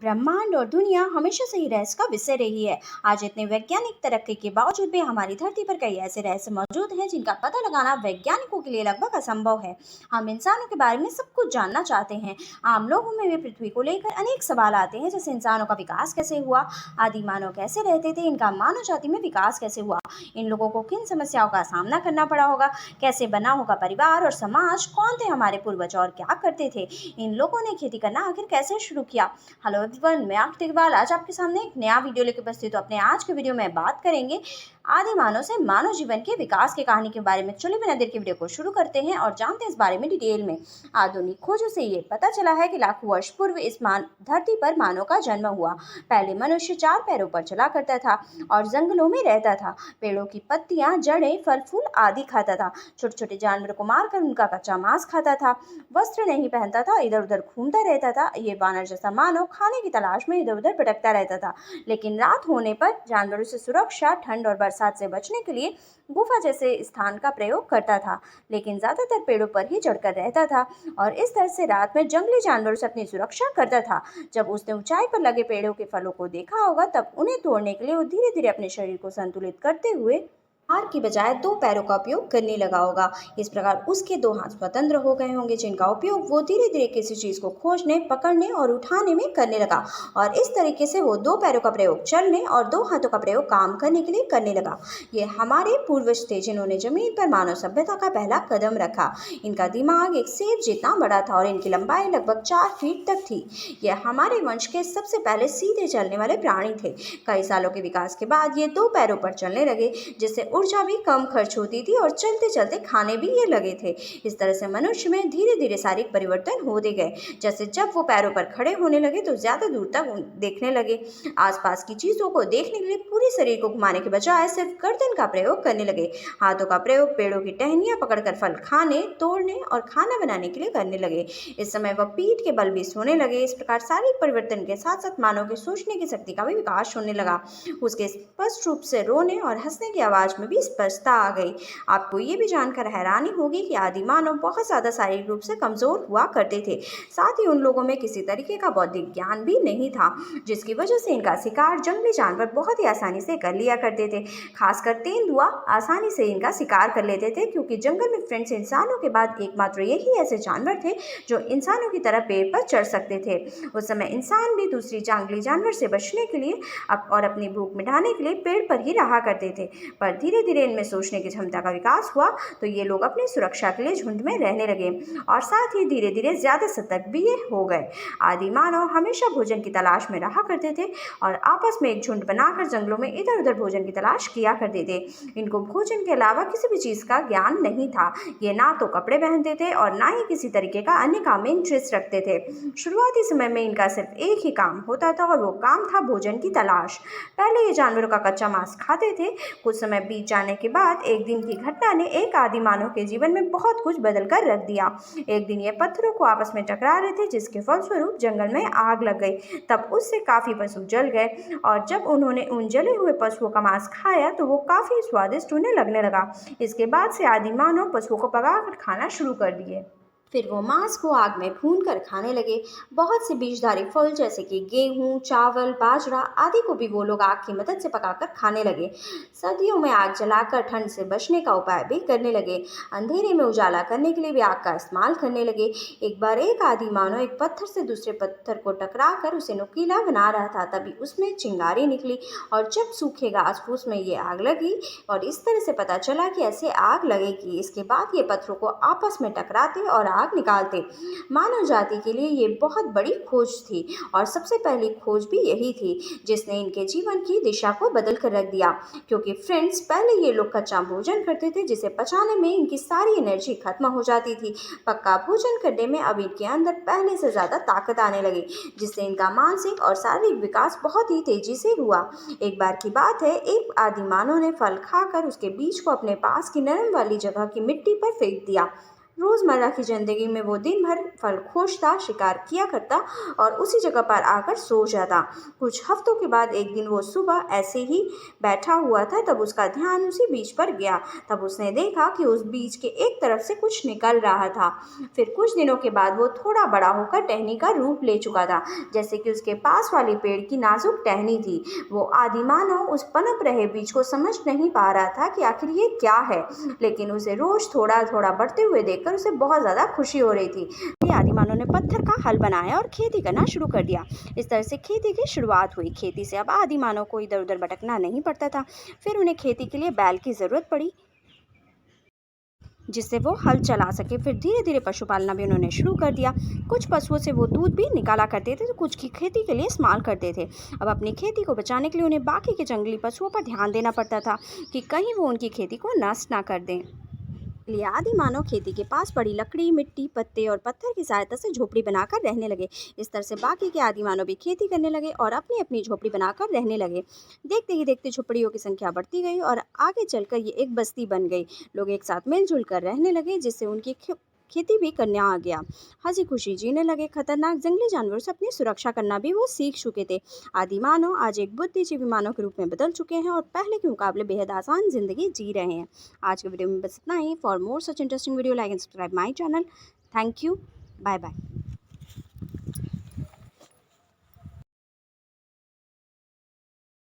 ब्रह्मांड और दुनिया हमेशा से ही रहस्य का विषय रही है। आज इतने वैज्ञानिक तरक्की के बावजूद भी हमारी धरती पर कई ऐसे रहस्य मौजूद हैं जिनका पता लगाना वैज्ञानिकों के लिए लगभग असंभव है। हम इंसानों के बारे में सब कुछ जानना चाहते हैं। आम लोगों में भी पृथ्वी को लेकर अनेक सवाल आते हैं, जैसे इंसानों का विकास कैसे हुआ, आदि मानव कैसे रहते थे, इनका मानव जाति में विकास कैसे हुआ, इन लोगों को किन समस्याओं का सामना करना पड़ा होगा, कैसे बना होगा परिवार और समाज, कौन थे हमारे पूर्वज और क्या करते थे, इन लोगों ने खेती करना आखिर कैसे शुरू किया। हेलो एवरीवन, मैं आकृति इकबाल आज आपके सामने एक नया वीडियो लेकर उपस्थित हूं। अपने आज के वीडियो में बात करेंगे आदि मानव से मानव जीवन के विकास की कहानी के बारे में। चलिए बिना देर के वीडियो को शुरू करते हैं और जानते हैं इस बारे में डिटेल में। आधुनिक खोजों से ये पता चला है कि लाखों वर्ष पूर्व इस धरती पर मानव का जन्म हुआ। पहले मनुष्य 4 पैरों पर चला करता था और जंगलों में रहता था। पेड़ों की पत्तियां, जड़ें, फल फूल आदि खाता था। छोटे छोटे जानवरों को मारकर उनका कच्चा मांस खाता था। वस्त्र नहीं पहनता था, इधर उधर घूमता रहता था। ये वानर जैसा मानव खाने की तलाश में इधर उधर भटकता रहता था। लेकिन रात होने पर जानवरों से सुरक्षा, ठंड और बरसात से बचने के लिए गुफा जैसे स्थान का प्रयोग करता था, लेकिन ज्यादातर पेड़ों पर ही चढ़कर रहता था और इस तरह से रात में जंगली जानवरों से अपनी सुरक्षा करता था। जब उसने ऊंचाई पर लगे पेड़ों के फलों को देखा होगा, तब उन्हें तोड़ने के लिए वो धीरे धीरे अपने शरीर को संतुलित करते हुए हार की बजाय 2 पैरों का उपयोग करने लगा होगा। इस प्रकार उसके 2 हाथ स्वतंत्र हो गए होंगे, जिनका उपयोग वो धीरे धीरे किसी चीज को खोजने, पकड़ने और उठाने में करने लगा। और इस तरीके से वो 2 पैरों का प्रयोग चलने और 2 हाथों का प्रयोग काम करने के लिए करने लगा। ये हमारे पूर्वज थे जिन्होंने जमीन पर मानव सभ्यता का पहला कदम रखा। इनका दिमाग एक सेब जितना बड़ा था और इनकी लंबाई लगभग 4 फीट तक थी। यह हमारे वंश के सबसे पहले सीधे चलने वाले प्राणी थे। कई सालों के विकास के बाद ये 2 पैरों पर चलने लगे, जिससे ऊर्जा भी कम खर्च होती थी और चलते चलते खाने भी ये लगे थे। इस तरह से मनुष्य में धीरे धीरे शारीरिक परिवर्तन होते गए। जैसे जब वो पैरों पर खड़े होने लगे तो ज्यादा दूर तक देखने लगे। आसपास की चीजों को देखने के लिए पूरे शरीर को घुमाने के बजाय सिर्फ गर्दन का प्रयोग करने लगे। हाथों का प्रयोग पेड़ों की टहनियां पकड़कर फल खाने, तोड़ने और खाना बनाने के लिए करने लगे। इस समय वह पीठ के बल भी सोने लगे। इस प्रकार शारीरिक परिवर्तन के साथ साथ मानव के सोचने की शक्ति का भी विकास होने लगा। उसके स्पष्ट रूप से रोने और हंसने की आवाज में भी स्पष्टता आ गई। आपको ये भी जानकर हैरानी होगी कि आदि मानव बहुत ज्यादा शारीरिक रूप से कमजोर हुआ करते थे। साथ ही उन लोगों में किसी तरीके का बौद्धिक ज्ञान भी नहीं था, जिसकी वजह से इनका शिकार जंगली जानवर बहुत ही आसानी से कर लिया करते थे। खासकर तेंदुआ आसानी से इनका शिकार कर लेते थे, क्योंकि जंगल में फ्रेंड्स इंसानों के बाद एकमात्र यही ऐसे जानवर थे जो इंसानों की तरह पेड़ पर चढ़ सकते थे। उस समय इंसान भी दूसरी जंगली जानवर से बचने के लिए और अपनी भूख मिटाने के लिए पेड़ पर ही रहा करते थे। पर धीरे धीरे इनमें सोचने की क्षमता का विकास हुआ तो ये लोग अपनी सुरक्षा के लिए झुंड में रहने लगे और साथ ही धीरे धीरे ज्यादा सतर्क भी ये हो गए। आदि मानव हमेशा भोजन की तलाश में रहा करते थे और आपस में एक झुंड बनाकर जंगलों में इधर उधर भोजन की तलाश किया करते थे। इनको भोजन के अलावा किसी भी चीज का ज्ञान नहीं था। ये ना तो कपड़े पहनते थे और ना ही किसी तरीके का अन्य काम में इंटरेस्ट रखते थे। शुरुआती समय में इनका सिर्फ एक ही काम होता था और वो काम था भोजन की तलाश। पहले ये जानवरों का कच्चा मांस खाते थे। कुछ समय बीत जाने के बाद एक दिन की घटना ने एक आदि मानव के जीवन में बहुत कुछ बदल कर रख दिया। एक दिन ये पत्थरों को आपस में टकरा रहे थे, जिसके फलस्वरूप जंगल में आग लग गई। तब उससे काफी पशु जल गए और जब उन्होंने उन जले हुए पशुओं का मांस खाया तो वो काफी स्वादिष्ट उन्हें लगने लगा। इसके बाद से आदि मानव पशुओं को पकाकर खाना शुरू कर दिए। फिर वो मांस को आग में भून कर खाने लगे। बहुत से बीजधारी फल जैसे कि गेहूं, चावल, बाजरा आदि को भी वो लोग आग की मदद से पकाकर खाने लगे। सर्दियों में आग जलाकर ठंड से बचने का उपाय भी करने लगे। अंधेरे में उजाला करने के लिए भी आग का इस्तेमाल करने लगे। एक बार एक आदि मानव एक पत्थर से दूसरे पत्थर को टकरा कर उसे नुकीला बना रहा था। तभी उसमें चिंगारी निकली और जब सूखे घास फूस में ये आग लगी और इस तरह से पता चला कि ऐसे आग लगेगी। इसके बाद ये पत्थरों को आपस में टकराते और आग निकालते। मानव जाति के लिए ये बहुत बड़ी खोज थी और सबसे पहली खोज भी यही थी जिसने इनके जीवन की दिशा को बदल कर रख दिया। क्योंकि फ्रेंड्स, पहले ये लोग कच्चा भोजन करते थे जिसे पचाने में इनकी सारी एनर्जी खत्म हो जाती थी। पक्का भोजन करने में अब इनके अंदर पहले से ज्यादा ताकत आने लगी, जिससे इनका मानसिक और शारीरिक विकास बहुत ही तेजी से हुआ। एक बार की बात है, एक आदि मानव ने फल खाकर उसके बीज को अपने पास की नरम वाली जगह की मिट्टी पर फेंक दिया। रोज़मर्रा की ज़िंदगी में वो दिन भर फल खोजता, शिकार किया करता और उसी जगह पर आकर सो जाता। कुछ हफ्तों के बाद एक दिन वो सुबह ऐसे ही बैठा हुआ था, तब उसका ध्यान उसी बीज पर गया। तब उसने देखा कि उस बीज के एक तरफ से कुछ निकल रहा था। फिर कुछ दिनों के बाद वो थोड़ा बड़ा होकर टहनी का रूप ले चुका था, जैसे कि उसके पास वाले पेड़ की नाजुक टहनी थी। वो आदिमानव उस पनप रहे बीज को समझ नहीं पा रहा था कि आखिर ये क्या है, लेकिन उसे रोज थोड़ा थोड़ा बढ़ते हुए देखकर उसे बहुत ज़्यादा खुशी हो रही थी। ये आदिमानव ने पत्थर का हल बनाया और खेती करना शुरू कर दिया। इस तरह से खेती की शुरुआत हुई। खेती से अब आदिमानव को इधर उधर भटकना नहीं पड़ता था। फिर उन्हें खेती के लिए बैल की ज़रूरत पड़ी, जिससे वो हल चला सके। फिर धीरे धीरे पशुपालना भी उन्होंने शुरू कर दिया। कुछ पशुओं से वो दूध भी निकाला करते थे, तो कुछ की खेती के लिए इस्तेमाल करते थे। अब अपनी खेती को बचाने के लिए उन्हें बाकी के जंगली पशुओं पर ध्यान देना पड़ता था कि कहीं वो उनकी खेती को नष्ट ना कर दें। लिए आदि मानव खेती के पास पड़ी लकड़ी, मिट्टी, पत्ते और पत्थर की सहायता से झोपड़ी बनाकर रहने लगे। इस तरह से बाकी के आदि मानव भी खेती करने लगे और अपनी अपनी झोपड़ी बनाकर रहने लगे। देखते ही देखते झोपड़ियों की संख्या बढ़ती गई और आगे चलकर ये एक बस्ती बन गई। लोग एक साथ मिलजुल कर रहने लगे, जिससे उनकी खेती भी करना आ गया। हंसी खुशी जीने लगे। खतरनाक जंगली जानवरों से अपनी सुरक्षा करना भी वो सीख चुके थे। आदि मानव आज एक बुद्धिजीवी मानव के रूप में बदल चुके हैं और पहले के मुकाबले बेहद आसान जिंदगी जी रहे हैं। आज के वीडियो में बस इतना ही। For more such interesting video, like and subscribe my channel. Thank you. Bye bye.